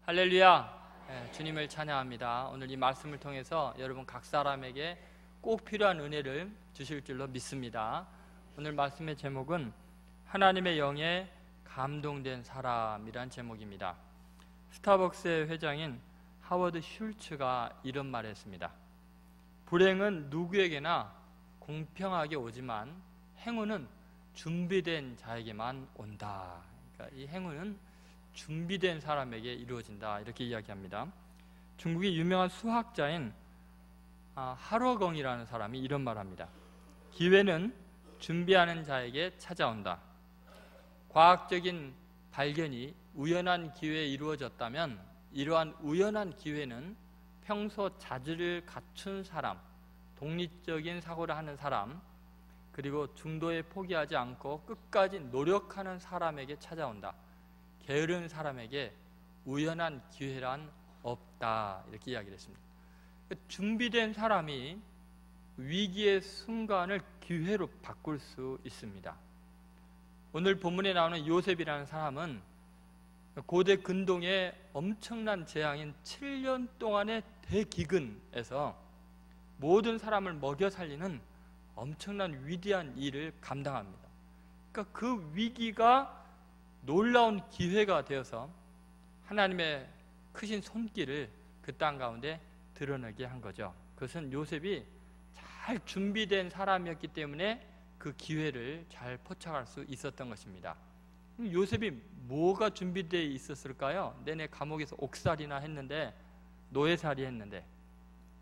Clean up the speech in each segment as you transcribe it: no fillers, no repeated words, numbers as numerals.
할렐루야. 주님을 찬양합니다. 오늘 이 말씀을 통해서 여러분 각 사람에게 꼭 필요한 은혜를 주실 줄로 믿습니다. 오늘 말씀의 제목은 하나님의 영에 감동된 사람이란 제목입니다. 스타벅스의 회장인 하워드 슐츠가 이런 말을 했습니다. 불행은 누구에게나 공평하게 오지만 행운은 준비된 자에게만 온다. 그러니까 이 행운은 준비된 사람에게 이루어진다, 이렇게 이야기합니다. 중국의 유명한 수학자인 하러공이라는 사람이 이런 말을 합니다. 기회는 준비하는 자에게 찾아온다. 과학적인 발견이 우연한 기회에 이루어졌다면 이러한 우연한 기회는 평소 자질을 갖춘 사람, 독립적인 사고를 하는 사람, 그리고 중도에 포기하지 않고 끝까지 노력하는 사람에게 찾아온다. 게으른 사람에게 우연한 기회란 없다, 이렇게 이야기를 했습니다. 준비된 사람이 위기의 순간을 기회로 바꿀 수 있습니다. 오늘 본문에 나오는 요셉이라는 사람은 고대 근동의 엄청난 재앙인 7년 동안의 대기근에서 모든 사람을 먹여 살리는 엄청난 위대한 일을 감당합니다. 그러니까 그 위기가 놀라운 기회가 되어서 하나님의 크신 손길을 그 땅 가운데 드러내게 한 거죠. 그것은 요셉이 잘 준비된 사람이었기 때문에 그 기회를 잘 포착할 수 있었던 것입니다. 요셉이 뭐가 준비되어 있었을까요? 내내 감옥에서 옥살이나 했는데, 노예살이 했는데,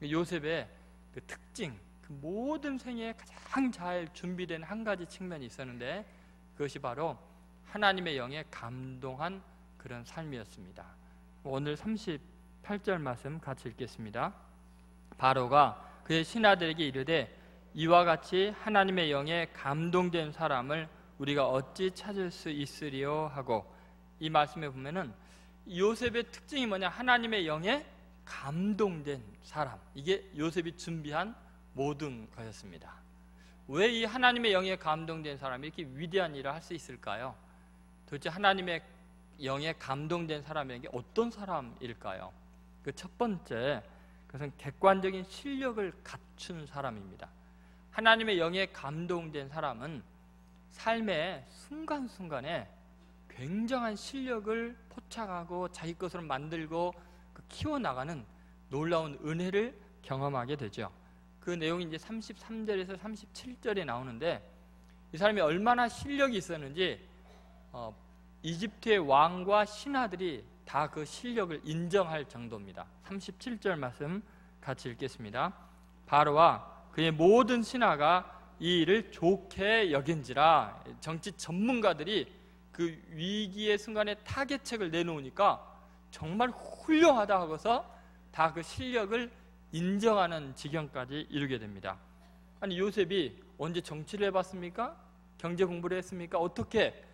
요셉의 그 특징, 그 모든 생애에 가장 잘 준비된 한 가지 측면이 있었는데, 그것이 바로 하나님의 영에 감동한 그런 삶이었습니다. 오늘 38절 말씀 같이 읽겠습니다. 바로가 그의 신하들에게 이르되 이와 같이 하나님의 영에 감동된 사람을 우리가 어찌 찾을 수 있으리요 하고, 이 말씀에 보면은 요셉의 특징이 뭐냐? 하나님의 영에 감동된 사람, 이게 요셉이 준비한 모든 것이었습니다. 왜 이 하나님의 영에 감동된 사람이 이렇게 위대한 일을 할 수 있을까요? 도대체 하나님의 영에 감동된 사람에게 어떤 사람일까요? 그 첫 번째, 그것은 객관적인 실력을 갖춘 사람입니다. 하나님의 영에 감동된 사람은 삶의 순간순간에 굉장한 실력을 포착하고 자기 것으로 만들고 키워나가는 놀라운 은혜를 경험하게 되죠. 그 내용이 이제 33절에서 37절에 나오는데, 이 사람이 얼마나 실력이 있었는지 이집트의 왕과 신하들이 다 그 실력을 인정할 정도입니다. 37절 말씀 같이 읽겠습니다. 바로와 그의 모든 신하가 이 일을 좋게 여긴지라. 정치 전문가들이 그 위기의 순간에 타개책을 내놓으니까 정말 훌륭하다 하고서 다 그 실력을 인정하는 지경까지 이르게 됩니다. 아니, 요셉이 언제 정치를 해봤습니까? 경제 공부를 했습니까? 어떻게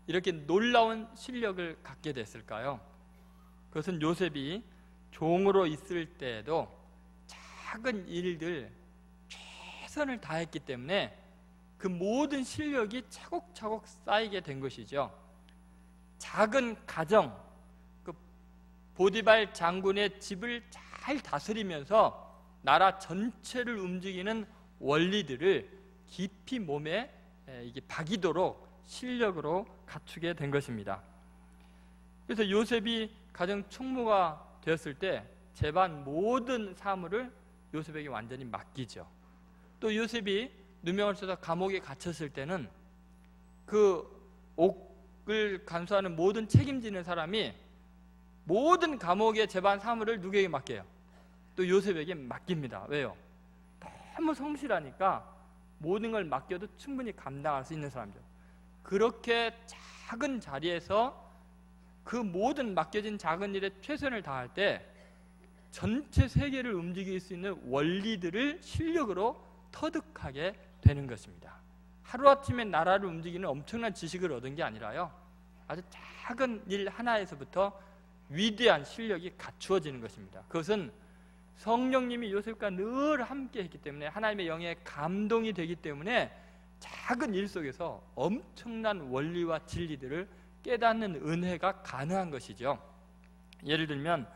이렇게 놀라운 실력을 갖게 됐을까요? 그것은 요셉이 종으로 있을 때에도 작은 일들 최선을 다했기 때문에 그 모든 실력이 차곡차곡 쌓이게 된 것이죠. 작은 가정, 그 보디발 장군의 집을 잘 다스리면서 나라 전체를 움직이는 원리들을 깊이 몸에 이게 박이도록 실력으로 갖추게 된 것입니다. 그래서 요셉이 가정 총무가 되었을 때 집안 모든 사물을 요셉에게 완전히 맡기죠. 또 요셉이 누명을 써서 감옥에 갇혔을 때는 그 옥을 간수하는 모든 책임지는 사람이 모든 감옥의 집안 사물을 누구에게 맡겨요? 또 요셉에게 맡깁니다. 왜요? 너무 성실하니까 모든 걸 맡겨도 충분히 감당할 수 있는 사람이죠. 그렇게 작은 자리에서 그 모든 맡겨진 작은 일에 최선을 다할 때 전체 세계를 움직일 수 있는 원리들을 실력으로 터득하게 되는 것입니다. 하루아침에 나라를 움직이는 엄청난 지식을 얻은 게 아니라요, 아주 작은 일 하나에서부터 위대한 실력이 갖추어지는 것입니다. 그것은 성령님이 요셉과 늘 함께 했기 때문에, 하나님의 영에 감동이 되기 때문에 작은 일 속에서 엄청난 원리와 진리들을 깨닫는 은혜가 가능한 것이죠. 예를 들면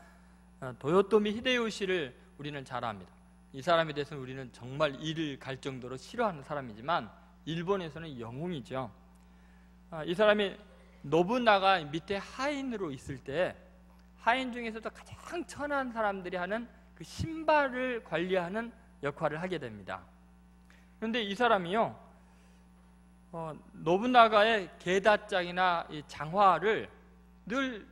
도요토미 히데요시를 우리는 잘 압니다. 이 사람에 대해서는 우리는 정말 이를 갈 정도로 싫어하는 사람이지만 일본에서는 영웅이죠. 이 사람이 노부나가 밑에 하인으로 있을 때 하인 중에서도 가장 천한 사람들이 하는 그 신발을 관리하는 역할을 하게 됩니다. 그런데 이 사람이요, 노부나가의 게다장이나 이 장화를 늘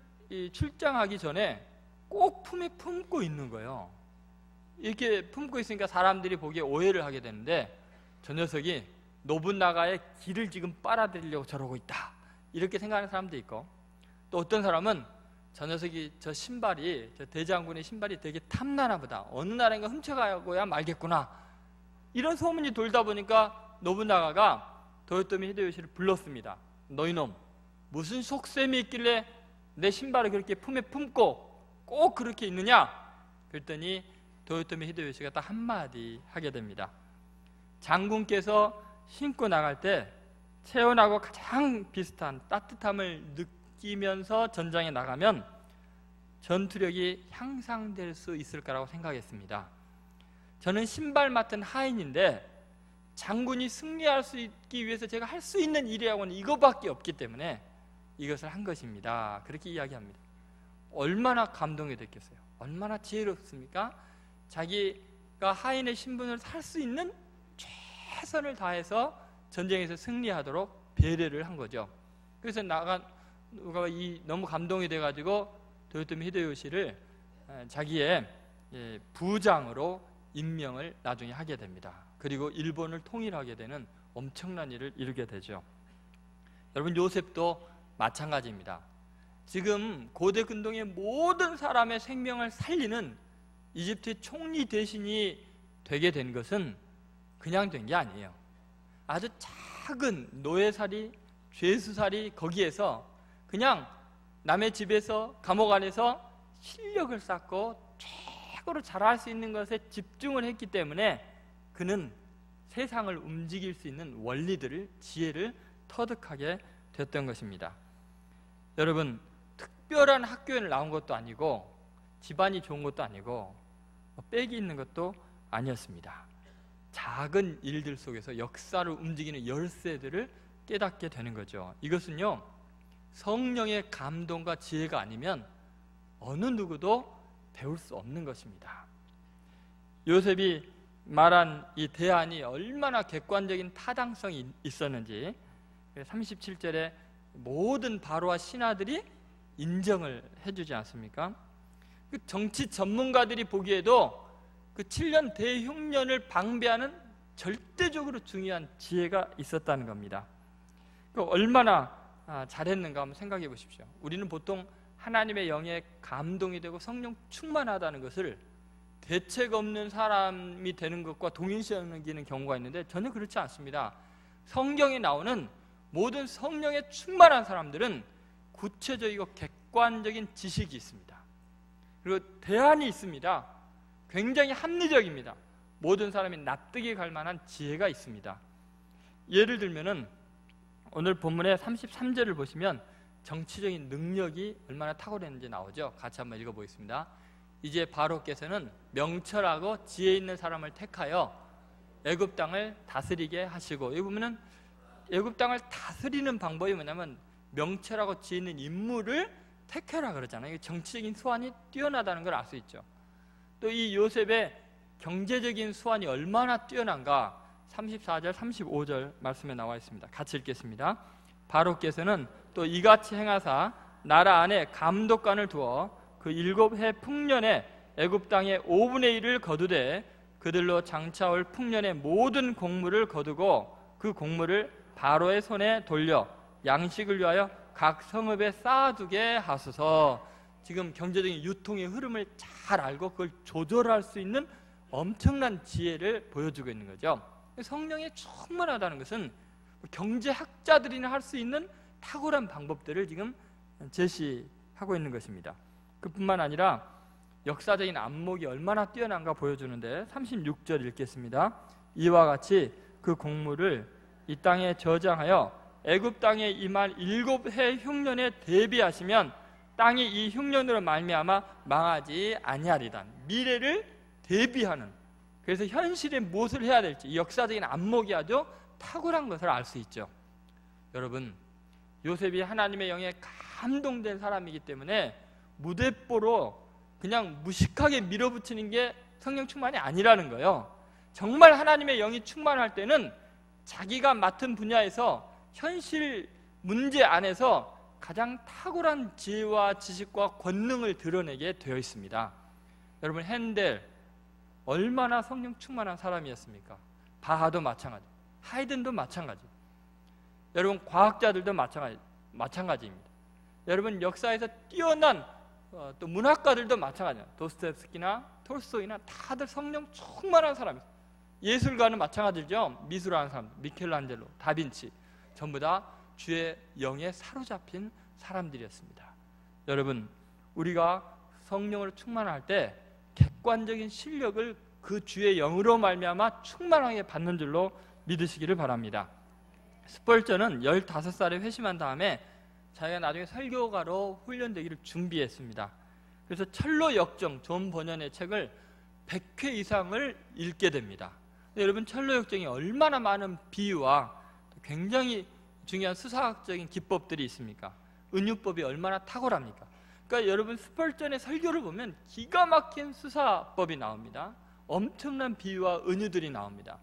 출장하기 전에 꼭 품에 품고 있는 거예요. 이렇게 품고 있으니까 사람들이 보기에 오해를 하게 되는데 저 녀석이 노부나가의 기를 지금 빨아들이려고 저러고 있다, 이렇게 생각하는 사람도 있고, 또 어떤 사람은 저 녀석이 저 신발이, 저 대장군의 신발이 되게 탐나나 보다, 어느 나라인가 훔쳐가고야 말겠구나, 이런 소문이 돌다 보니까 노부나가가 도요토미 히데요시를 불렀습니다. 너희 놈, 무슨 속셈이 있길래 내 신발을 그렇게 품에 품고 꼭 그렇게 있느냐? 그랬더니 도요토미 히데요시가 딱 한마디 하게 됩니다. 장군께서 신고 나갈 때 체온하고 가장 비슷한 따뜻함을 느끼면서 전장에 나가면 전투력이 향상될 수 있을 거라고 생각했습니다. 저는 신발 맡은 하인인데 장군이 승리할 수 있기 위해서 제가 할 수 있는 일이라고는 이거밖에 없기 때문에 이것을 한 것입니다. 그렇게 이야기합니다. 얼마나 감동이 됐겠어요. 얼마나 지혜롭습니까? 자기가 하인의 신분을 살 수 있는 최선을 다해서 전쟁에서 승리하도록 배려를 한 거죠. 그래서 누가 너무 감동이 돼가지고 도요토미 히데요시를 자기의 부장으로 임명을 나중에 하게 됩니다. 그리고 일본을 통일하게 되는 엄청난 일을 이루게 되죠. 여러분, 요셉도 마찬가지입니다. 지금 고대 근동의 모든 사람의 생명을 살리는 이집트의 총리 대신이 되게 된 것은 그냥 된 게 아니에요. 아주 작은 노예살이, 죄수살이, 거기에서 그냥 남의 집에서, 감옥 안에서 실력을 쌓고 최고로 잘할 수 있는 것에 집중을 했기 때문에 그는 세상을 움직일 수 있는 원리들을, 지혜를 터득하게 됐던 것입니다. 여러분, 특별한 학교에 나온 것도 아니고 집안이 좋은 것도 아니고 빽이 있는 것도 아니었습니다. 작은 일들 속에서 역사를 움직이는 열쇠들을 깨닫게 되는 거죠. 이것은요, 성령의 감동과 지혜가 아니면 어느 누구도 배울 수 없는 것입니다. 요셉이 말한 이 대안이 얼마나 객관적인 타당성이 있었는지 37절에 모든 바로와 신하들이 인정을 해주지 않습니까? 그 정치 전문가들이 보기에도 그 7년 대흉년을 방비하는 절대적으로 중요한 지혜가 있었다는 겁니다. 그 얼마나 잘했는가 한번 생각해 보십시오. 우리는 보통 하나님의 영에 감동이 되고 성령 충만하다는 것을 대책 없는 사람이 되는 것과 동일시하는 경우가 있는데 전혀 그렇지 않습니다. 성경에 나오는 모든 성령에 충만한 사람들은 구체적이고 객관적인 지식이 있습니다. 그리고 대안이 있습니다. 굉장히 합리적입니다. 모든 사람이 납득이 갈 만한 지혜가 있습니다. 예를 들면은 오늘 본문의 33절을 보시면 정치적인 능력이 얼마나 탁월했는지 나오죠. 같이 한번 읽어보겠습니다. 이제 바로께서는 명철하고 지혜 있는 사람을 택하여 애굽 땅을 다스리게 하시고, 여기 보면은 애굽 땅을 다스리는 방법이 뭐냐면 명철하고 지혜 있는 인물을 택해라 그러잖아요. 정치적인 수완이 뛰어나다는 걸 알 수 있죠. 또 이 요셉의 경제적인 수완이 얼마나 뛰어난가 34절 35절 말씀에 나와 있습니다. 같이 읽겠습니다. 바로께서는 또 이같이 행하사 나라 안에 감독관을 두어 그 7해 풍년에 애굽 땅의 5분의 1을 거두되 그들로 장차올 풍년의 모든 곡물을 거두고 그 곡물을 바로의 손에 돌려 양식을 위하여 각 성읍에 쌓아두게 하소서. 지금 경제적인 유통의 흐름을 잘 알고 그걸 조절할 수 있는 엄청난 지혜를 보여주고 있는 거죠. 성령에 충만하다는 것은 경제학자들이나 할 수 있는 탁월한 방법들을 지금 제시하고 있는 것입니다. 그뿐만 아니라 역사적인 안목이 얼마나 뛰어난가 보여주는데 36절 읽겠습니다. 이와 같이 그 곡물을 이 땅에 저장하여 애굽 땅에 임할 7해 흉년에 대비하시면 땅이 이 흉년으로 말미암아 망하지 아니하리다. 미래를 대비하는, 그래서 현실에 무엇을 해야 될지 이 역사적인 안목이 아주 탁월한 것을 알 수 있죠. 여러분, 요셉이 하나님의 영에 감동된 사람이기 때문에 무대뽀로 그냥 무식하게 밀어붙이는 게 성령 충만이 아니라는 거예요. 정말 하나님의 영이 충만할 때는 자기가 맡은 분야에서 현실 문제 안에서 가장 탁월한 지혜와 지식과 권능을 드러내게 되어 있습니다. 여러분, 핸델 얼마나 성령 충만한 사람이었습니까? 바하도 마찬가지, 하이든도 마찬가지, 여러분 과학자들도 마찬가지입니다. 여러분 역사에서 뛰어난 또 문학가들도 마찬가지입니다. 도스토옙스키나 톨스토이나 다들 성령 충만한 사람이에요. 예술가는 마찬가지죠. 미술하는 사람, 미켈란젤로, 다빈치, 전부 다 주의 영에 사로잡힌 사람들이었습니다. 여러분, 우리가 성령으로 충만할 때 객관적인 실력을 그 주의 영으로 말미암아 충만하게 받는 줄로 믿으시기를 바랍니다. 스펄전은 15살에 회심한 다음에 자기가 나중에 설교가로 훈련되기를 준비했습니다. 그래서 철로 역정, 존 버년의 책을 100회 이상을 읽게 됩니다. 여러분, 철로 역정이 얼마나 많은 비유와 굉장히 중요한 수사학적인 기법들이 있습니까? 은유법이 얼마나 탁월합니까? 그러니까 여러분, 스펄전의 설교를 보면 기가 막힌 수사법이 나옵니다. 엄청난 비유와 은유들이 나옵니다.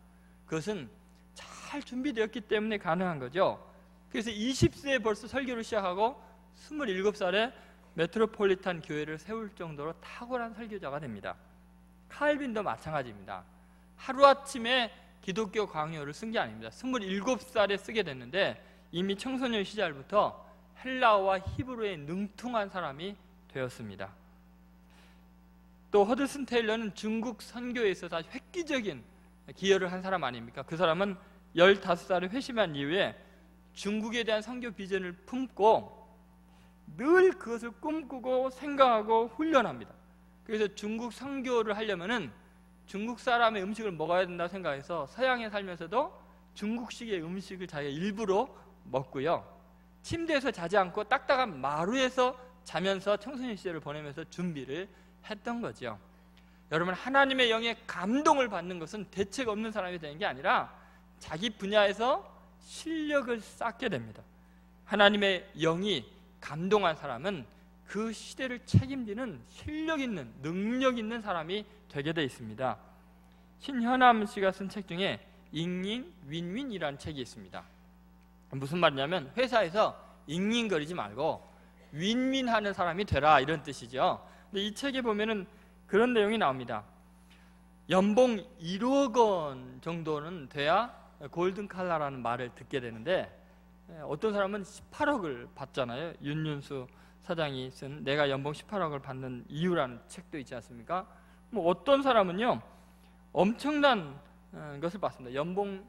그것은 잘 준비되었기 때문에 가능한 거죠. 그래서 20세에 벌써 설교를 시작하고 27살에 메트로폴리탄 교회를 세울 정도로 탁월한 설교자가 됩니다. 칼빈도 마찬가지입니다. 하루아침에 기독교 강요를 쓴 게 아닙니다. 27살에 쓰게 됐는데 이미 청소년 시절부터 헬라어와 히브리어에 능통한 사람이 되었습니다. 또 허드슨 테일러는 중국 선교에 있어서 아주 획기적인 기여를 한 사람 아닙니까? 그 사람은 15살에 회심한 이후에 중국에 대한 선교 비전을 품고 늘 그것을 꿈꾸고 생각하고 훈련합니다. 그래서 중국 선교를 하려면은 중국 사람의 음식을 먹어야 된다 생각해서 서양에 살면서도 중국식의 음식을 자기가 일부러 먹고요, 침대에서 자지 않고 딱딱한 마루에서 자면서 청소년 시절을 보내면서 준비를 했던 거죠. 여러분, 하나님의 영의 감동을 받는 것은 대책 없는 사람이 되는 게 아니라 자기 분야에서 실력을 쌓게 됩니다. 하나님의 영이 감동한 사람은 그 시대를 책임지는 실력 있는, 능력 있는 사람이 되게 돼 있습니다. 신현암 씨가 쓴 책 중에 잉잉 윈윈이라는 책이 있습니다. 무슨 말이냐면 회사에서 잉잉거리지 말고 윈윈하는 사람이 되라, 이런 뜻이죠. 근데 이 책에 보면은 그런 내용이 나옵니다. 연봉 1억 원 정도는 돼야 골든칼라라는 말을 듣게 되는데, 어떤 사람은 18억을 받잖아요. 윤윤수 사장이 쓴 내가 연봉 18억을 받는 이유라는 책도 있지 않습니까? 뭐 어떤 사람은요 엄청난 것을 받습니다. 연봉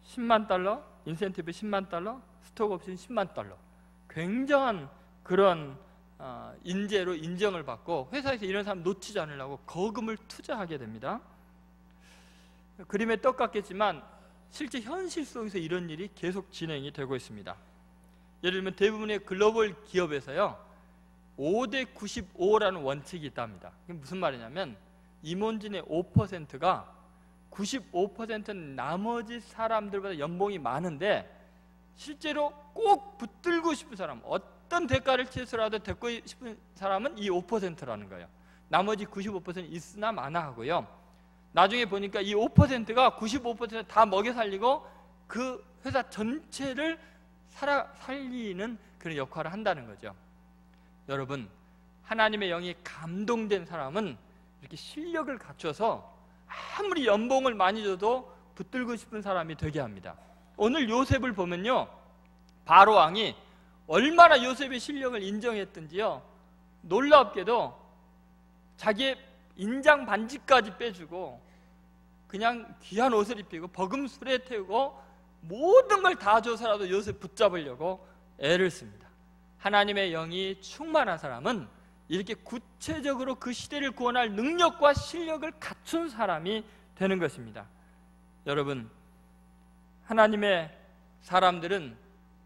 10만 달러, 인센티브 10만 달러, 스톡 옵션 10만 달러, 굉장한 그런 인재로 인정을 받고 회사에서 이런 사람 놓치지 않으려고 거금을 투자하게 됩니다. 그림에 떡 같겠지만 실제 현실 속에서 이런 일이 계속 진행이 되고 있습니다. 예를 들면 대부분의 글로벌 기업에서요 5대 95라는 원칙이 있답니다. 이게 무슨 말이냐면 임원진의 5%가 95%는 나머지 사람들보다 연봉이 많은데 실제로 꼭 붙들고 싶은 사람, 어떤 대가를 치더라도 듣고 싶은 사람은 이 5%라는 거예요. 나머지 95%는 있으나 마나 하고요, 나중에 보니까 이 5%가 95%를 다 먹여 살리고 그 회사 전체를 살리는 그런 역할을 한다는 거죠. 여러분, 하나님의 영이 감동된 사람은 이렇게 실력을 갖춰서 아무리 연봉을 많이 줘도 붙들고 싶은 사람이 되게 합니다. 오늘 요셉을 보면요, 바로 왕이 얼마나 요셉의 실력을 인정했던지요, 놀랍게도 자기의 인장 반지까지 빼주고 그냥 귀한 옷을 입히고 버금술에 태우고 모든 걸 다 줘서라도 요셉 붙잡으려고 애를 씁니다. 하나님의 영이 충만한 사람은 이렇게 구체적으로 그 시대를 구원할 능력과 실력을 갖춘 사람이 되는 것입니다. 여러분, 하나님의 사람들은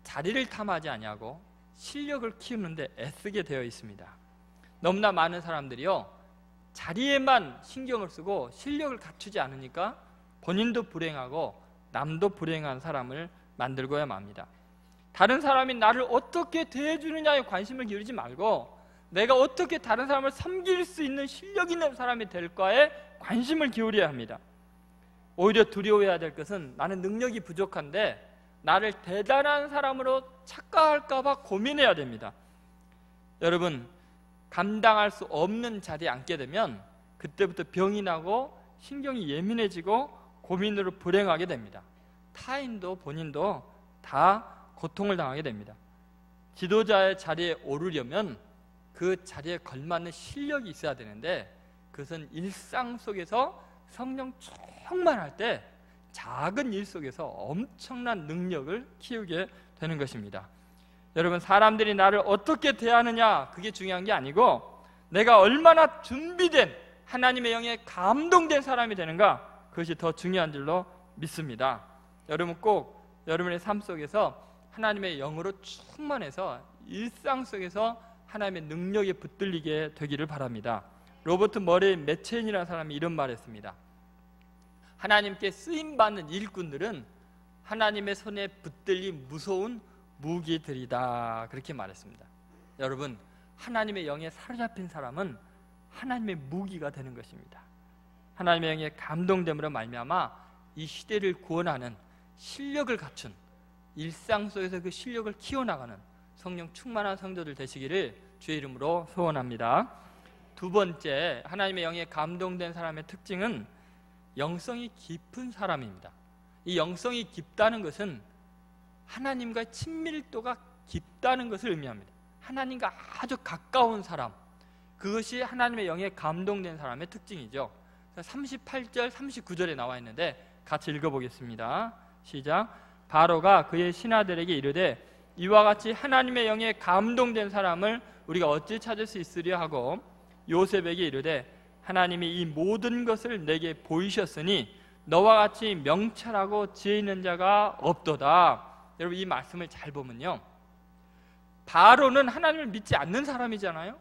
자리를 탐하지 아니하고 실력을 키우는데 애쓰게 되어 있습니다. 너무나 많은 사람들이요, 자리에만 신경을 쓰고 실력을 갖추지 않으니까 본인도 불행하고 남도 불행한 사람을 만들고야 맙니다. 다른 사람이 나를 어떻게 대해주느냐에 관심을 기울이지 말고 내가 어떻게 다른 사람을 섬길 수 있는 실력 있는 사람이 될까에 관심을 기울여야 합니다. 오히려 두려워해야 될 것은 나는 능력이 부족한데 나를 대단한 사람으로 착각할까 봐 고민해야 됩니다. 여러분, 감당할 수 없는 자리에 앉게 되면 그때부터 병이 나고 신경이 예민해지고 고민으로 불행하게 됩니다. 타인도 본인도 다 고통을 당하게 됩니다. 지도자의 자리에 오르려면 그 자리에 걸맞는 실력이 있어야 되는데 그것은 일상 속에서 성령 충만할 때 작은 일 속에서 엄청난 능력을 키우게 되는 것입니다. 여러분, 사람들이 나를 어떻게 대하느냐 그게 중요한 게 아니고 내가 얼마나 준비된 하나님의 영에 감동된 사람이 되는가, 그것이 더 중요한 줄로 믿습니다. 여러분, 꼭 여러분의 삶 속에서 하나님의 영으로 충만해서 일상 속에서 하나님의 능력에 붙들리게 되기를 바랍니다. 로버트 머레이 매첸이라는 사람이 이런 말을 했습니다. 하나님께 쓰임받는 일꾼들은 하나님의 손에 붙들린 무서운 무기들이다, 그렇게 말했습니다. 여러분, 하나님의 영에 사로잡힌 사람은 하나님의 무기가 되는 것입니다. 하나님의 영에 감동됨으로 말미암아 이 시대를 구원하는 실력을 갖춘, 일상 속에서 그 실력을 키워나가는 성령 충만한 성도들 되시기를 주의 이름으로 소원합니다. 두 번째, 하나님의 영에 감동된 사람의 특징은 영성이 깊은 사람입니다. 이 영성이 깊다는 것은 하나님과의 친밀도가 깊다는 것을 의미합니다. 하나님과 아주 가까운 사람, 그것이 하나님의 영에 감동된 사람의 특징이죠. 38절, 39절에 나와 있는데 같이 읽어보겠습니다. 시작. 바로가 그의 신하들에게 이르되 이와 같이 하나님의 영에 감동된 사람을 우리가 어찌 찾을 수 있으려 하고 요셉에게 이르되 하나님이 이 모든 것을 내게 보이셨으니 너와 같이 명철하고 지혜 있는 자가 없도다. 여러분, 이 말씀을 잘 보면요, 바로는 하나님을 믿지 않는 사람이잖아요.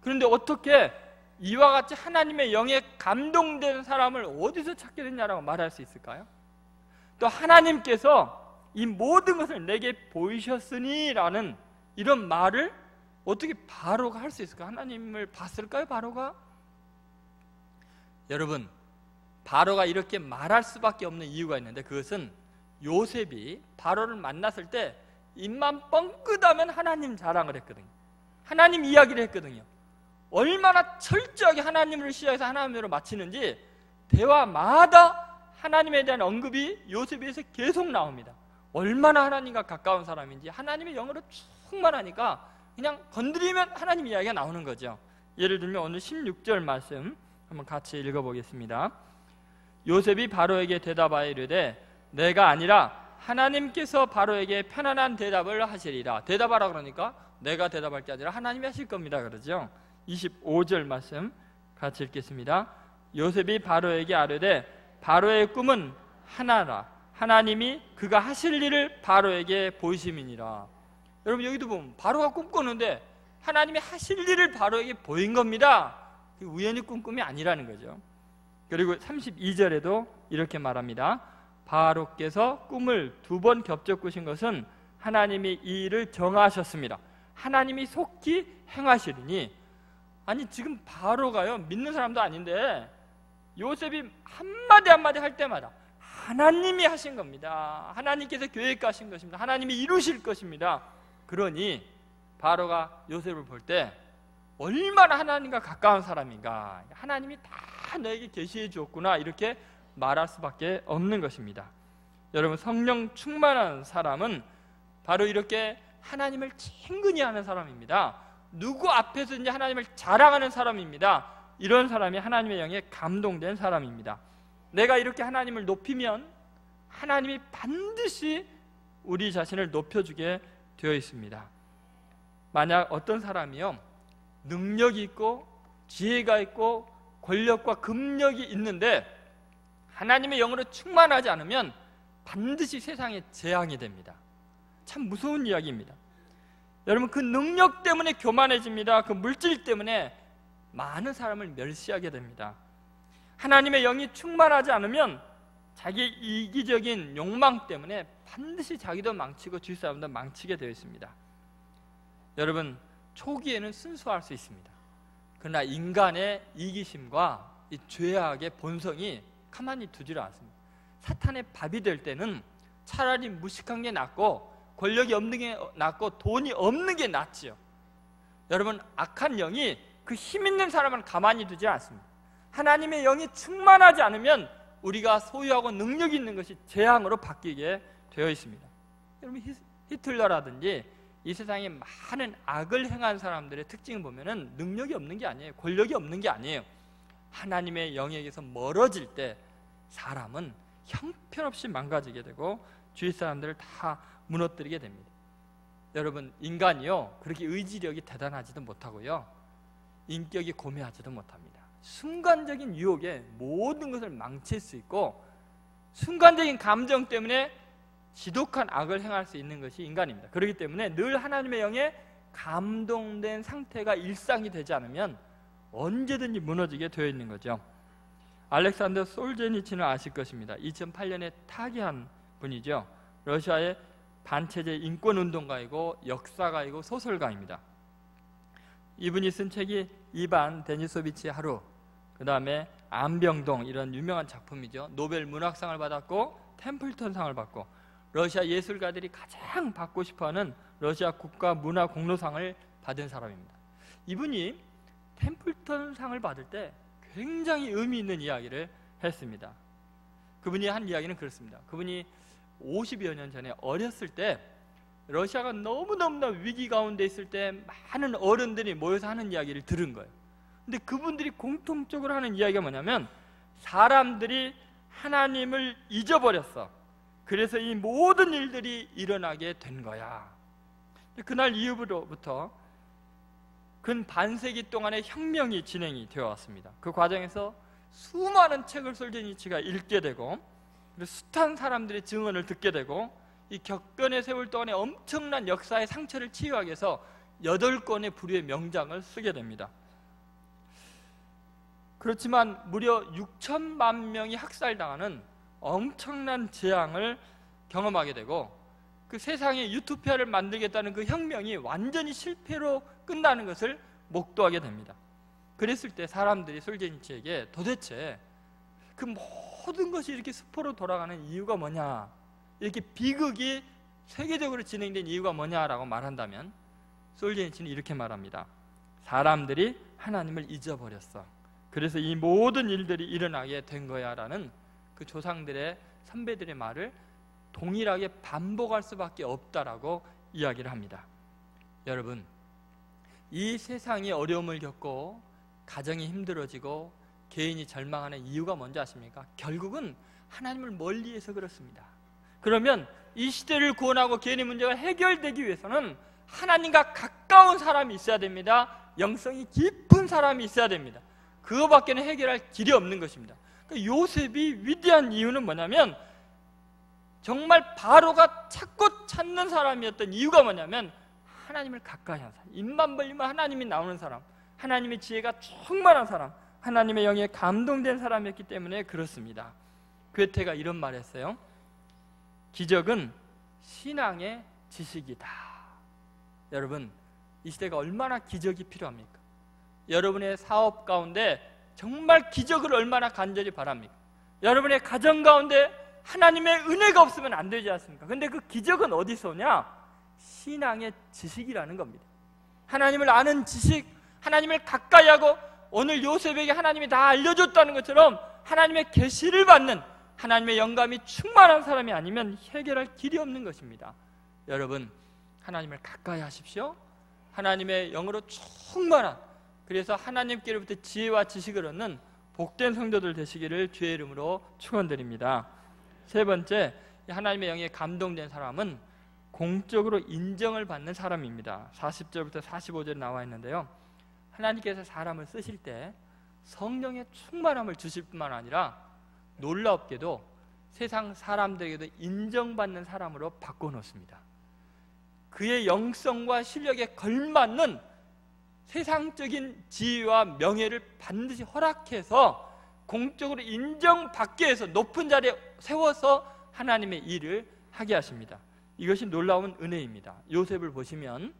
그런데 어떻게 이와 같이 하나님의 영에 감동된 사람을 어디서 찾게 됐냐라고 말할 수 있을까요? 또 하나님께서 이 모든 것을 내게 보이셨으니 라는 이런 말을 어떻게 바로가 할 수 있을까요? 하나님을 봤을까요, 바로가? 여러분, 바로가 이렇게 말할 수밖에 없는 이유가 있는데 그것은 요셉이 바로를 만났을 때 입만 뻥끗하면 하나님 자랑을 했거든요. 하나님 이야기를 했거든요. 얼마나 철저하게 하나님을 시야에서 하나님으로 마치는지 대화마다 하나님에 대한 언급이 요셉에서 계속 나옵니다. 얼마나 하나님과 가까운 사람인지, 하나님의 영으로 충만하니까 그냥 건드리면 하나님 이야기가 나오는 거죠. 예를 들면 오늘 16절 말씀 한번 같이 읽어보겠습니다. 요셉이 바로에게 대답하여 이르되 내가 아니라 하나님께서 바로에게 편안한 대답을 하시리라. 대답하라 그러니까 내가 대답할 게 아니라 하나님이 하실 겁니다, 그러죠. 25절 말씀 같이 읽겠습니다. 요셉이 바로에게 아뢰되 바로의 꿈은 하나라. 하나님이 그가 하실 일을 바로에게 보이심이니라. 여러분, 여기도 보면 바로가 꿈꾸는데 하나님이 하실 일을 바로에게 보인 겁니다. 우연히 꾼 꿈이 아니라는 거죠. 그리고 32절에도 이렇게 말합니다. 바로께서 꿈을 2번 겹쳐 꾸신 것은 하나님이 이 일을 정하셨습니다. 하나님이 속히 행하시리니. 아니, 지금 바로가요, 믿는 사람도 아닌데 요셉이 한마디 한마디 할 때마다 하나님이 하신 겁니다. 하나님께서 계획하신 것입니다. 하나님이 이루실 것입니다. 그러니 바로가 요셉을 볼 때 얼마나 하나님과 가까운 사람인가, 하나님이 다 너에게 계시해 주었구나, 이렇게 말할 수밖에 없는 것입니다. 여러분, 성령 충만한 사람은 바로 이렇게 하나님을 친근히 하는 사람입니다. 누구 앞에서든지 하나님을 자랑하는 사람입니다. 이런 사람이 하나님의 영에 감동된 사람입니다. 내가 이렇게 하나님을 높이면 하나님이 반드시 우리 자신을 높여주게 되어 있습니다. 만약 어떤 사람이요, 능력이 있고 지혜가 있고 권력과 금력이 있는데 하나님의 영으로 충만하지 않으면 반드시 세상에 재앙이 됩니다. 참 무서운 이야기입니다. 여러분, 그 능력 때문에 교만해집니다. 그 물질 때문에 많은 사람을 멸시하게 됩니다. 하나님의 영이 충만하지 않으면 자기 이기적인 욕망 때문에 반드시 자기도 망치고 주위 사람도 망치게 되어 있습니다. 여러분, 초기에는 순수할 수 있습니다. 그러나 인간의 이기심과 이 죄악의 본성이 가만히 두지를 않습니다. 사탄의 밥이 될 때는 차라리 무식한 게 낫고 권력이 없는 게 낫고 돈이 없는 게 낫지요. 여러분, 악한 영이 그 힘 있는 사람은 가만히 두지 않습니다. 하나님의 영이 충만하지 않으면 우리가 소유하고 능력이 있는 것이 재앙으로 바뀌게 되어 있습니다. 여러분, 히틀러라든지 이 세상에 많은 악을 행한 사람들의 특징을 보면은 능력이 없는 게 아니에요. 권력이 없는 게 아니에요. 하나님의 영에게서 멀어질 때 사람은 형편없이 망가지게 되고 주위 사람들을 다 무너뜨리게 됩니다. 여러분, 인간이요, 그렇게 의지력이 대단하지도 못하고요, 인격이 고매하지도 못합니다. 순간적인 유혹에 모든 것을 망칠 수 있고 순간적인 감정 때문에 지독한 악을 행할 수 있는 것이 인간입니다. 그렇기 때문에 늘 하나님의 영에 감동된 상태가 일상이 되지 않으면 언제든지 무너지게 되어 있는 거죠. 알렉산더 솔제니치는 아실 것입니다. 2008년에 타계한 분이죠. 러시아의 반체제 인권운동가이고 역사가이고 소설가입니다. 이분이 쓴 책이 이반 데니소비치의 하루, 그 다음에 안병동, 이런 유명한 작품이죠. 노벨 문학상을 받았고 템플턴상을 받고 러시아 예술가들이 가장 받고 싶어하는 러시아 국가문화공로상을 받은 사람입니다. 이분이 템플턴상을 받을 때 굉장히 의미 있는 이야기를 했습니다. 그분이 한 이야기는 그렇습니다. 그분이 50여 년 전에 어렸을 때 러시아가 너무너무나 위기 가운데 있을 때 많은 어른들이 모여서 하는 이야기를 들은 거예요. 근데 그분들이 공통적으로 하는 이야기가 뭐냐면 사람들이 하나님을 잊어버렸어. 그래서 이 모든 일들이 일어나게 된 거야. 그날 이후부터 근 반세기 동안의 혁명이 진행이 되어 왔습니다. 그 과정에서 수많은 책을 솔제니치가 읽게 되고 숱한 사람들의 증언을 듣게 되고 이 격변의 세월 동안에 엄청난 역사의 상처를 치유하기 위해서 8권의 부류의 명장을 쓰게 됩니다. 그렇지만 무려 6천만 명이 학살당하는 엄청난 재앙을 경험하게 되고 그 세상에 유토피아를 만들겠다는 그 혁명이 완전히 실패로 끝나는 것을 목도하게 됩니다. 그랬을 때 사람들이 솔제니치에게 도대체 그 모든 것이 이렇게 수포로 돌아가는 이유가 뭐냐, 이렇게 비극이 세계적으로 진행된 이유가 뭐냐라고 말한다면 솔제니치는 이렇게 말합니다. 사람들이 하나님을 잊어버렸어. 그래서 이 모든 일들이 일어나게 된 거야 라는 그 조상들의 선배들의 말을 동일하게 반복할 수밖에 없다라고 이야기를 합니다. 여러분, 이 세상이 어려움을 겪고 가정이 힘들어지고 개인이 절망하는 이유가 뭔지 아십니까? 결국은 하나님을 멀리해서 그렇습니다. 그러면 이 시대를 구원하고 개인의 문제가 해결되기 위해서는 하나님과 가까운 사람이 있어야 됩니다. 영성이 깊은 사람이 있어야 됩니다. 그거밖에는 해결할 길이 없는 것입니다. 그러니까 요셉이 위대한 이유는 뭐냐면 정말 바로가 찾고 찾는 사람이었던 이유가 뭐냐면 하나님을 가까이 한 사람, 입만 벌리면 하나님이 나오는 사람, 하나님의 지혜가 충만한 사람, 하나님의 영에 감동된 사람이었기 때문에 그렇습니다. 괴테가 이런 말을 했어요. 기적은 신앙의 지식이다. 여러분, 이 시대가 얼마나 기적이 필요합니까? 여러분의 사업 가운데 정말 기적을 얼마나 간절히 바랍니까? 여러분의 가정 가운데 하나님의 은혜가 없으면 안 되지 않습니까? 근데 그 기적은 어디서 오냐? 신앙의 지식이라는 겁니다. 하나님을 아는 지식, 하나님을 가까이 하고 오늘 요셉에게 하나님이 다 알려줬다는 것처럼 하나님의 계시를 받는 하나님의 영감이 충만한 사람이 아니면 해결할 길이 없는 것입니다. 여러분, 하나님을 가까이 하십시오. 하나님의 영으로 충만한, 그래서 하나님께로부터 지혜와 지식을 얻는 복된 성도들 되시기를 주의 이름으로 축원드립니다. 세 번째, 하나님의 영에 감동된 사람은 공적으로 인정을 받는 사람입니다. 40절부터 45절에 나와 있는데요, 하나님께서 사람을 쓰실 때 성령의 충만함을 주실 뿐만 아니라 놀랍게도 세상 사람들에게도 인정받는 사람으로 바꿔놓습니다. 그의 영성과 실력에 걸맞는 세상적인 지위와 명예를 반드시 허락해서 공적으로 인정받게 해서 높은 자리에 세워서 하나님의 일을 하게 하십니다. 이것이 놀라운 은혜입니다. 요셉을 보시면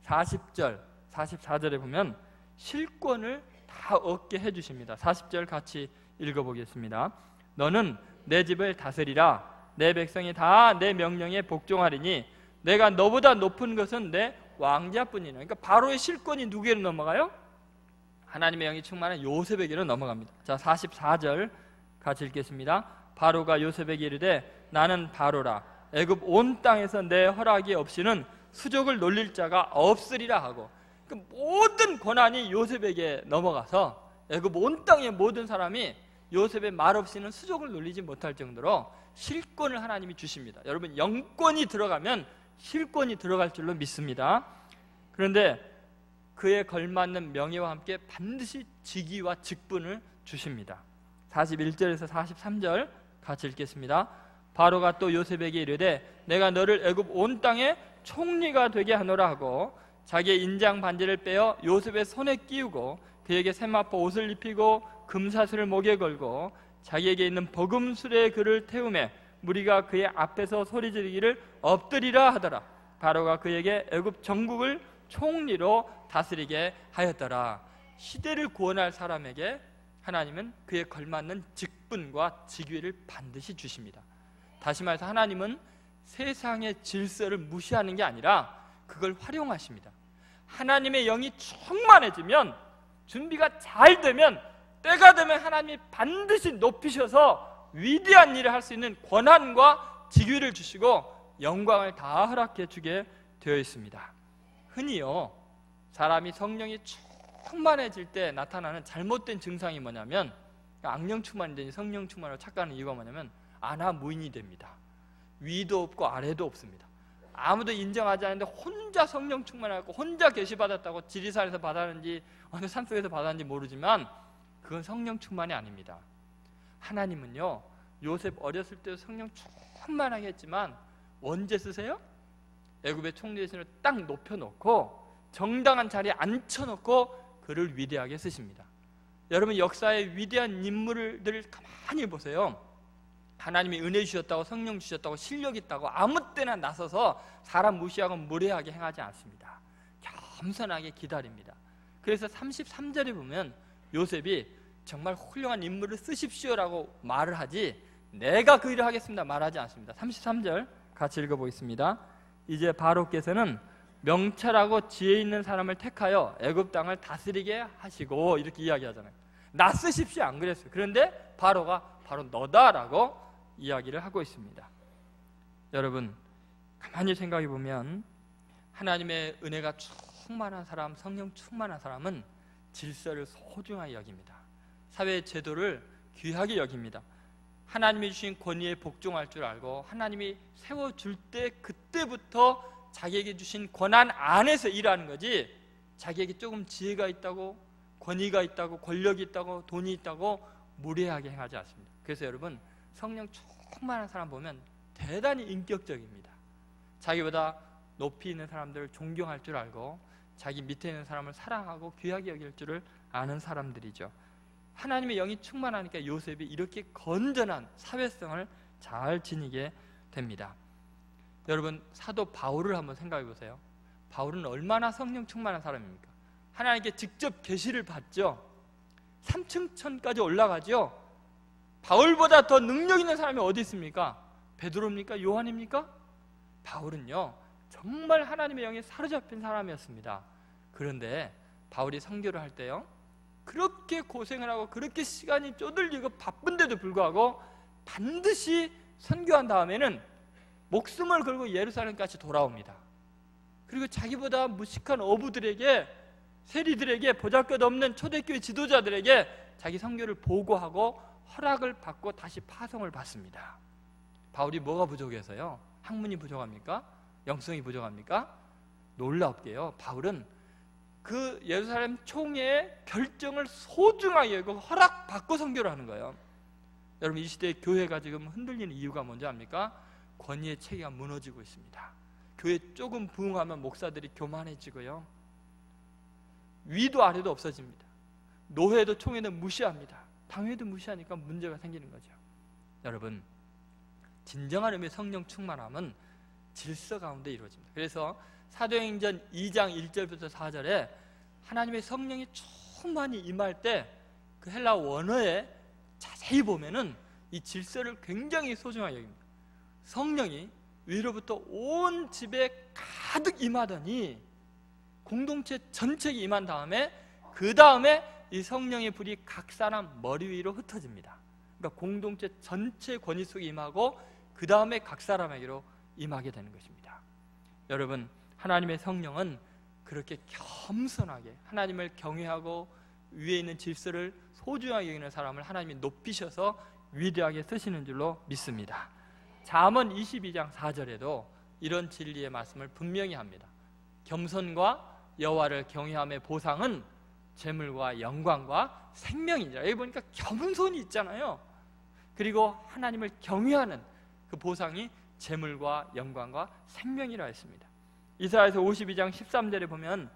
40절, 44절에 보면 실권을 다 얻게 해주십니다. 40절 같이 읽어보겠습니다. 너는 내 집을 다스리라. 내 백성이 다 내 명령에 복종하리니 내가 너보다 높은 것은 내 왕자뿐이라. 그러니까 바로의 실권이 누구에게 넘어가요? 하나님의 영이 충만한 요셉에게로 넘어갑니다. 자, 44절 같이 읽겠습니다. 바로가 요셉에게 이르되 나는 바로라. 애굽 온 땅에서 내 허락이 없이는 수족을 놀릴 자가 없으리라 하고, 그 모든 권한이 요셉에게 넘어가서 애굽 온 땅의 모든 사람이 요셉의 말 없이는 수족을 놀리지 못할 정도로 실권을 하나님이 주십니다. 여러분, 영권이 들어가면 실권이 들어갈 줄로 믿습니다. 그런데 그에 걸맞는 명예와 함께 반드시 직위와 직분을 주십니다. 41절에서 43절 같이 읽겠습니다. 바로가 또 요셉에게 이르되 내가 너를 애굽 온 땅에 총리가 되게 하노라 하고 자기의 인장 반지를 빼어 요셉의 손에 끼우고 그에게 세마포 옷을 입히고 금사슬을 목에 걸고 자기에게 있는 버금술에 그를 태우매 무리가 그의 앞에서 소리 지르기를 엎드리라 하더라. 바로가 그에게 애굽 전국을 총리로 다스리게 하였더라. 시대를 구원할 사람에게 하나님은 그에 걸맞는 직분과 직위를 반드시 주십니다. 다시 말해서 하나님은 세상의 질서를 무시하는 게 아니라 그걸 활용하십니다. 하나님의 영이 충만해지면, 준비가 잘 되면, 때가 되면 하나님이 반드시 높이셔서 위대한 일을 할 수 있는 권한과 직위를 주시고 영광을 다 허락해 주게 되어 있습니다. 흔히요, 사람이 성령이 충만해질 때 나타나는 잘못된 증상이 뭐냐면, 악령 충만이든지 성령 충만으로 착각하는 이유가 뭐냐면 아나무인이 됩니다. 위도 없고 아래도 없습니다. 아무도 인정하지 않는데 혼자 성령 충만하고 혼자 계시받았다고 지리산에서 받았는지 어느 산속에서 받았는지 모르지만 그건 성령 충만이 아닙니다. 하나님은요, 요셉 어렸을 때 성령 충만하게 했지만 언제 쓰세요? 애굽의 총리 대신을 딱 높여놓고 정당한 자리에 앉혀놓고 그를 위대하게 쓰십니다. 여러분, 역사의 위대한 인물들을 가만히 보세요. 하나님이 은혜 주셨다고, 성령 주셨다고, 실력 있다고 아무 때나 나서서 사람 무시하고 무례하게 행하지 않습니다. 겸손하게 기다립니다. 그래서 33절에 보면 요셉이 정말 훌륭한 인물을 쓰십시오라고 말을 하지 내가 그 일을 하겠습니다 말하지 않습니다. 33절 같이 읽어보겠습니다. 이제 바로께서는 명철하고 지혜 있는 사람을 택하여 애굽 땅을 다스리게 하시고, 이렇게 이야기하잖아요. 나 쓰십시오 안 그랬어요. 그런데 바로가 바로 너다라고 이야기를 하고 있습니다. 여러분, 가만히 생각해 보면 하나님의 은혜가 충만한 사람, 성령 충만한 사람은 질서를 소중하게 여깁니다. 사회의 제도를 귀하게 여깁니다. 하나님이 주신 권위에 복종할 줄 알고 하나님이 세워줄 때 그때부터 자기에게 주신 권한 안에서 일하는 거지, 자기에게 조금 지혜가 있다고, 권위가 있다고, 권력이 있다고, 돈이 있다고 무례하게 행하지 않습니다. 그래서 여러분, 성령 충만한 사람 보면 대단히 인격적입니다. 자기보다 높이 있는 사람들을 존경할 줄 알고 자기 밑에 있는 사람을 사랑하고 귀하게 여길 줄을 아는 사람들이죠. 하나님의 영이 충만하니까 요셉이 이렇게 건전한 사회성을 잘 지니게 됩니다. 여러분, 사도 바울을 한번 생각해 보세요. 바울은 얼마나 성령 충만한 사람입니까? 하나님께 직접 계시를 받죠. 3층 천까지 올라가죠. 바울보다 더 능력 있는 사람이 어디 있습니까? 베드로입니까? 요한입니까? 바울은요, 정말 하나님의 영에 사로잡힌 사람이었습니다. 그런데 바울이 선교를 할 때요, 그렇게 고생을 하고 그렇게 시간이 쪼들리고 바쁜데도 불구하고 반드시 선교한 다음에는 목숨을 걸고 예루살렘까지 돌아옵니다. 그리고 자기보다 무식한 어부들에게, 세리들에게, 보잘것없는 초대교회 지도자들에게 자기 선교를 보고하고 허락을 받고 다시 파송을 받습니다. 바울이 뭐가 부족해서요? 학문이 부족합니까? 영성이 부족합니까? 놀랍게요, 바울은 그 예루살렘 총회의 결정을 소중하게 여기고 허락받고 선교를 하는 거예요. 여러분, 이 시대의 교회가 지금 흔들리는 이유가 뭔지 압니까? 권위의 체계가 무너지고 있습니다. 교회 조금 부흥하면 목사들이 교만해지고요, 위도 아래도 없어집니다. 노회도 총회는 무시합니다. 당회도 무시하니까 문제가 생기는 거죠. 여러분, 진정한 의미의 성령 충만함은 질서 가운데 이루어집니다. 그래서 사도행전 2장 1절부터 4절에 하나님의 성령이 충만히 임할 때 그 헬라 원어에 자세히 보면은 이 질서를 굉장히 소중하게 여깁니다. 성령이 위로부터 온 집에 가득 임하더니 공동체 전체에 임한 다음에 그 다음에 이 성령의 불이 각 사람 머리 위로 흩어집니다. 그러니까 공동체 전체 권위 속에 임하고 그 다음에 각 사람에게로 임하게 되는 것입니다. 여러분, 하나님의 성령은 그렇게 겸손하게 하나님을 경외하고 위에 있는 질서를 소중하게 여기는 사람을 하나님이 높이셔서 위대하게 쓰시는 줄로 믿습니다. 잠언 22장 4절에도 이런 진리의 말씀을 분명히 합니다. 겸손과 여호와를 경외함의 보상은 재물과 영광과 생명이니라. 여기 보니까 겸손이 있잖아요. 그리고 하나님을 경외하는 그 보상이 재물과 영광과 생명이라 했습니다. 이사야서 52장 13절에 보면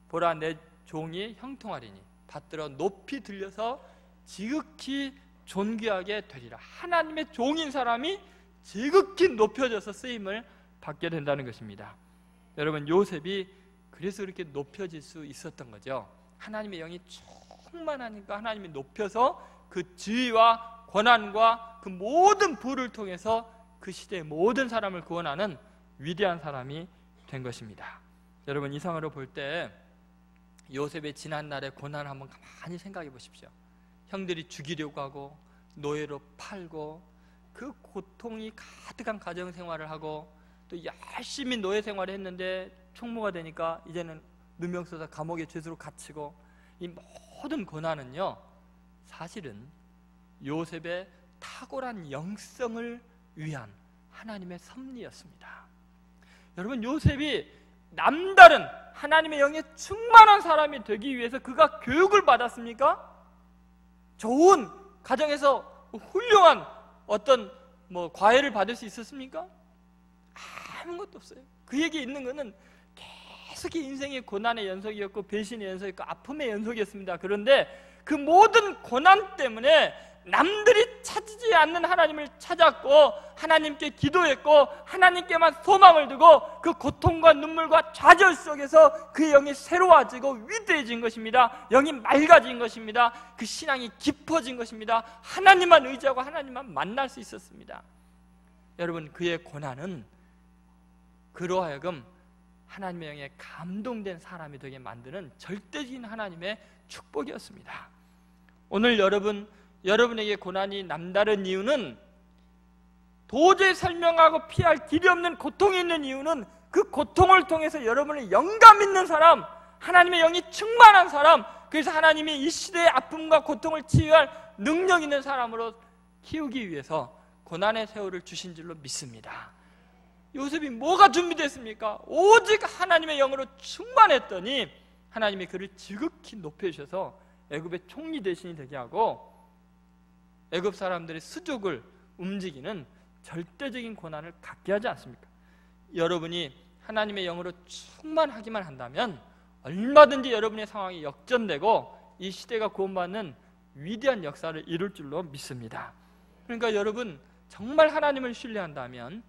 보라, 내 종이 형통하리니 받들어 높이 들려서 지극히 존귀하게 되리라. 하나님의 종인 사람이 지극히 높여져서 쓰임을 받게 된다는 것입니다. 여러분, 요셉이 그래서 그렇게 높여질 수 있었던 거죠. 하나님의 영이 충만하니까 하나님이 높여서 그 지위와 권한과 그 모든 부를 통해서 그 시대의 모든 사람을 구원하는 위대한 사람이 된 것입니다. 여러분, 이상으로 볼 때 요셉의 지난날의 고난을 한번 가만히 생각해 보십시오. 형들이 죽이려고 하고 노예로 팔고 그 고통이 가득한 가정생활을 하고 또 열심히 노예 생활을 했는데 총무가 되니까 이제는 누명 써서 감옥에 죄수로 갇히고, 이 모든 고난은요 사실은 요셉의 탁월한 영성을 위한 하나님의 섭리였습니다. 여러분, 요셉이 남다른 하나님의 영에 충만한 사람이 되기 위해서 그가 교육을 받았습니까? 좋은 가정에서 훌륭한 어떤 과외를 받을 수 있었습니까? 아무것도 없어요. 그에게 있는 것은 계속 인생의 고난의 연속이었고 배신의 연속이었고 아픔의 연속이었습니다. 그런데 그 모든 고난 때문에 남들이 찾지 않는 하나님을 찾았고 하나님께 기도했고 하나님께만 소망을 두고 그 고통과 눈물과 좌절 속에서 그의 영이 새로워지고 위대해진 것입니다. 영이 맑아진 것입니다. 그 신앙이 깊어진 것입니다. 하나님만 의지하고 하나님만 만날 수 있었습니다. 여러분, 그의 고난은 그로 하여금 하나님의 영에 감동된 사람이 되게 만드는 절대적인 하나님의 축복이었습니다. 오늘 여러분에게 고난이 남다른 이유는, 도저히 설명하고 피할 길이 없는 고통이 있는 이유는 그 고통을 통해서 여러분의 영감 있는 사람, 하나님의 영이 충만한 사람, 그래서 하나님이 이 시대의 아픔과 고통을 치유할 능력 있는 사람으로 키우기 위해서 고난의 세월을 주신 줄로 믿습니다. 요셉이 뭐가 준비됐습니까? 오직 하나님의 영으로 충만했더니 하나님이 그를 지극히 높여주셔서 애굽의 총리 대신이 되게 하고 애굽 사람들의 수족을 움직이는 절대적인 고난을 갖게 하지 않습니까? 여러분이 하나님의 영으로 충만하기만 한다면 얼마든지 여러분의 상황이 역전되고 이 시대가 구원받는 위대한 역사를 이룰 줄로 믿습니다. 그러니까 여러분, 정말 하나님을 신뢰한다면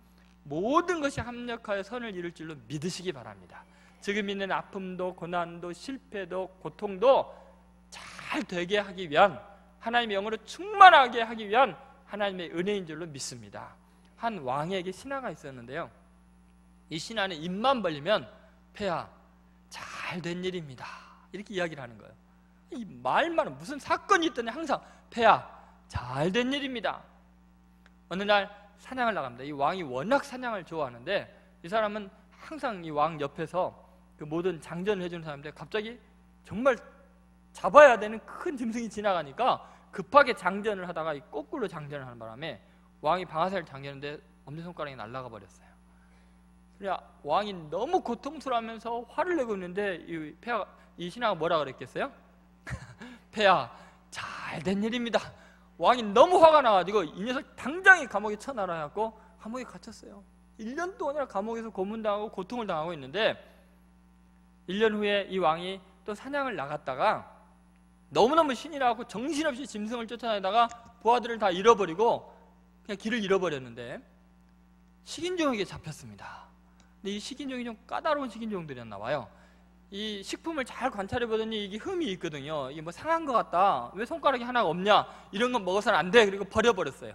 모든 것이 합력하여 선을 이룰 줄로 믿으시기 바랍니다. 지금 있는 아픔도 고난도 실패도 고통도 잘 되게 하기 위한, 하나님의 영으로 충만하게 하기 위한 하나님의 은혜인 줄로 믿습니다. 한 왕에게 신하가 있었는데요, 이 신하는 입만 벌리면 폐하 잘 된 일입니다 이렇게 이야기를 하는 거예요. 이 말만 무슨 사건이 있더니 항상 폐하 잘 된 일입니다. 어느 날 사냥을 나갑니다. 이 왕이 워낙 사냥을 좋아하는데 이 사람은 항상 이 왕 옆에서 그 모든 장전을 해주는 사람인데 갑자기 정말 잡아야 되는 큰 짐승이 지나가니까 급하게 장전을 하다가 이 거꾸로 장전을 하는 바람에 왕이 방아쇠를 당겼는데 엄지손가락이 날아가 버렸어요. 그래야 왕이 너무 고통스러워하면서 화를 내고 있는데 이 신하가 뭐라 그랬겠어요? 폐하 잘 된 일입니다. 왕이 너무 화가 나가지고 이 녀석 당장에 감옥에 쳐넣어갖고 감옥에 갇혔어요. 1년 동안이나 감옥에서 고문당하고 고통을 당하고 있는데 1년 후에 이 왕이 또 사냥을 나갔다가 너무너무 신이 나고 정신없이 짐승을 쫓아내다가 부하들을 다 잃어버리고 그냥 길을 잃어버렸는데 식인종에게 잡혔습니다. 근데 이 식인종이 좀 까다로운 식인종들이었나 봐요. 이 식품을 잘 관찰해 보더니 이게 흠이 있거든요. 이게 뭐 상한 것 같다. 왜 손가락이 하나가 없냐? 이런 건 먹어서는 안 돼. 그리고 버려버렸어요.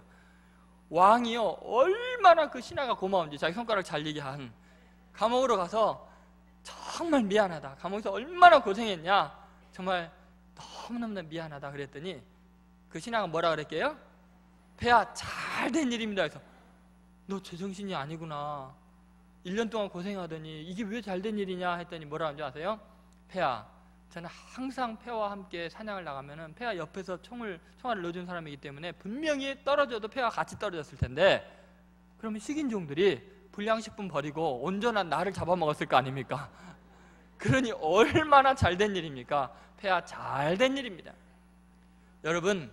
왕이요, 얼마나 그 신하가 고마운지, 자기 손가락 잘리게 한, 감옥으로 가서 정말 미안하다, 감옥에서 얼마나 고생했냐, 정말 너무너무 미안하다 그랬더니 그 신하가 뭐라 그랬게요? 폐하, 잘된 일입니다. 그래서 너 제정신이 아니구나, 1년 동안 고생하더니 이게 왜 잘된 일이냐 했더니 뭐라 하는지 아세요? 폐하, 저는 항상 폐하와 함께 사냥을 나가면은 폐하 옆에서 총알을 넣어준 사람이기 때문에 분명히 떨어져도 폐하와 같이 떨어졌을 텐데, 그러면 식인종들이 불량식품 버리고 온전한 나를 잡아먹었을 거 아닙니까? 그러니 얼마나 잘된 일입니까? 폐하, 잘된 일입니다. 여러분,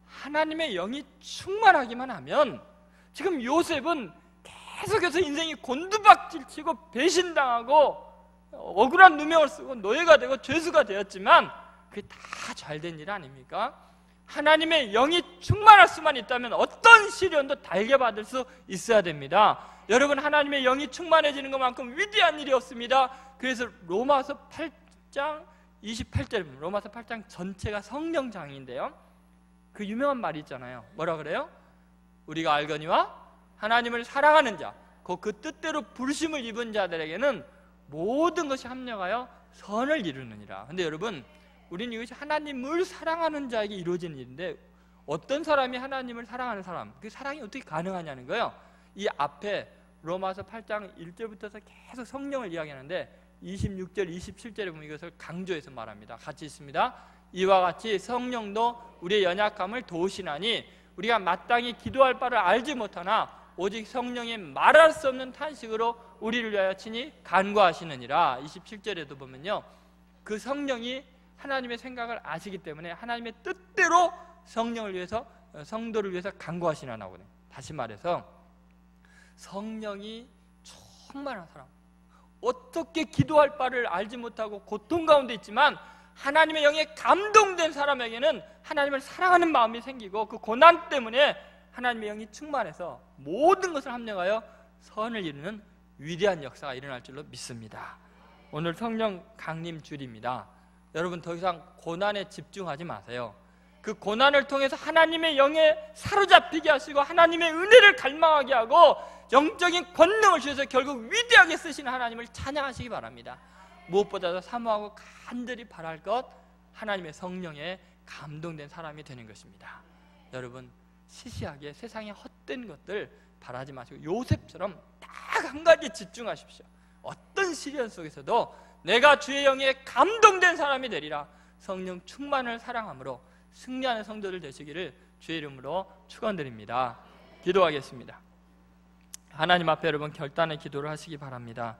하나님의 영이 충만하기만 하면, 지금 요셉은 계속해서 인생이 곤두박질치고 배신당하고 억울한 누명을 쓰고 노예가 되고 죄수가 되었지만 그게 다 잘된 일 아닙니까? 하나님의 영이 충만할 수만 있다면 어떤 시련도 달게 받을 수 있어야 됩니다. 여러분, 하나님의 영이 충만해지는 것만큼 위대한 일이 없습니다. 그래서 로마서 8장 28절, 로마서 8장 전체가 성령장인데요, 그 유명한 말이 있잖아요. 뭐라 그래요? 우리가 알거니와 하나님을 사랑하는 자, 그 뜻대로 부르심을 입은 자들에게는 모든 것이 합력하여 선을 이루느니라. 근데 여러분, 우리는 이것이 하나님을 사랑하는 자에게 이루어지는 일인데, 어떤 사람이 하나님을 사랑하는 사람, 그 사랑이 어떻게 가능하냐는 거예요. 이 앞에 로마서 8장 1절부터 계속 성령을 이야기하는데 26절, 27절에 보면 이것을 강조해서 말합니다. 같이 있습니다. 이와 같이 성령도 우리의 연약함을 도우시나니 우리가 마땅히 기도할 바를 알지 못하나 오직 성령의 말할 수 없는 탄식으로 우리를 위하여 친히 간구하시느니라. 27절에도 보면요, 그 성령이 하나님의 생각을 아시기 때문에 하나님의 뜻대로 성령을 위해서, 성도를 위해서 간구하시나 하거든요. 다시 말해서 성령이 충만한 사람, 어떻게 기도할 바를 알지 못하고 고통 가운데 있지만 하나님의 영에 감동된 사람에게는 하나님을 사랑하는 마음이 생기고, 그 고난 때문에 하나님의 영이 충만해서 모든 것을 합력하여 선을 이루는 위대한 역사가 일어날 줄로 믿습니다. 오늘 성령 강림 주일입니다. 여러분, 더 이상 고난에 집중하지 마세요. 그 고난을 통해서 하나님의 영에 사로잡히게 하시고 하나님의 은혜를 갈망하게 하고 영적인 권능을 주셔서 결국 위대하게 쓰시는 하나님을 찬양하시기 바랍니다. 무엇보다도 사모하고 간절히 바랄 것, 하나님의 성령에 감동된 사람이 되는 것입니다. 여러분, 시시하게 세상의 헛된 것들 바라지 마시고 요셉처럼 딱 한 가지에 집중하십시오. 어떤 시련 속에서도 내가 주의 영에 감동된 사람이 되리라. 성령 충만을 사랑함으로 승리하는 성도들 되시기를 주의 이름으로 축원드립니다. 기도하겠습니다. 하나님 앞에 여러분 결단의 기도를 하시기 바랍니다.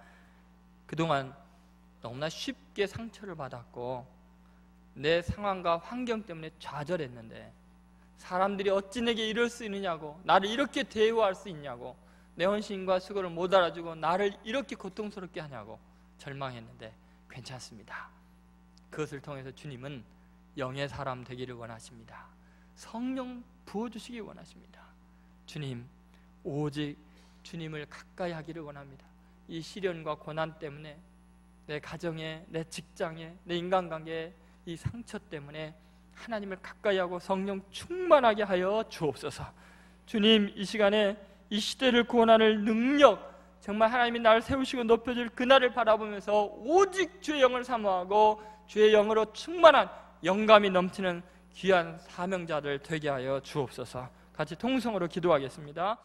그동안 너무나 쉽게 상처를 받았고 내 상황과 환경 때문에 좌절했는데, 사람들이 어찌 내게 이럴 수 있느냐고, 나를 이렇게 대우할 수 있냐고, 내 헌신과 수고를 못 알아주고 나를 이렇게 고통스럽게 하냐고 절망했는데 괜찮습니다. 그것을 통해서 주님은 영의 사람 되기를 원하십니다. 성령 부어주시기 원하십니다. 주님, 오직 주님을 가까이 하기를 원합니다. 이 시련과 고난 때문에, 내 가정에, 내 직장에, 내 인간관계에 이 상처 때문에 하나님을 가까이 하고 성령 충만하게 하여 주옵소서. 주님, 이 시간에 이 시대를 구원하는 능력, 정말 하나님이 나를 세우시고 높여줄 그날을 바라보면서 오직 주의 영을 사모하고 주의 영으로 충만한 영감이 넘치는 귀한 사명자들 되게 하여 주옵소서. 같이 통성으로 기도하겠습니다.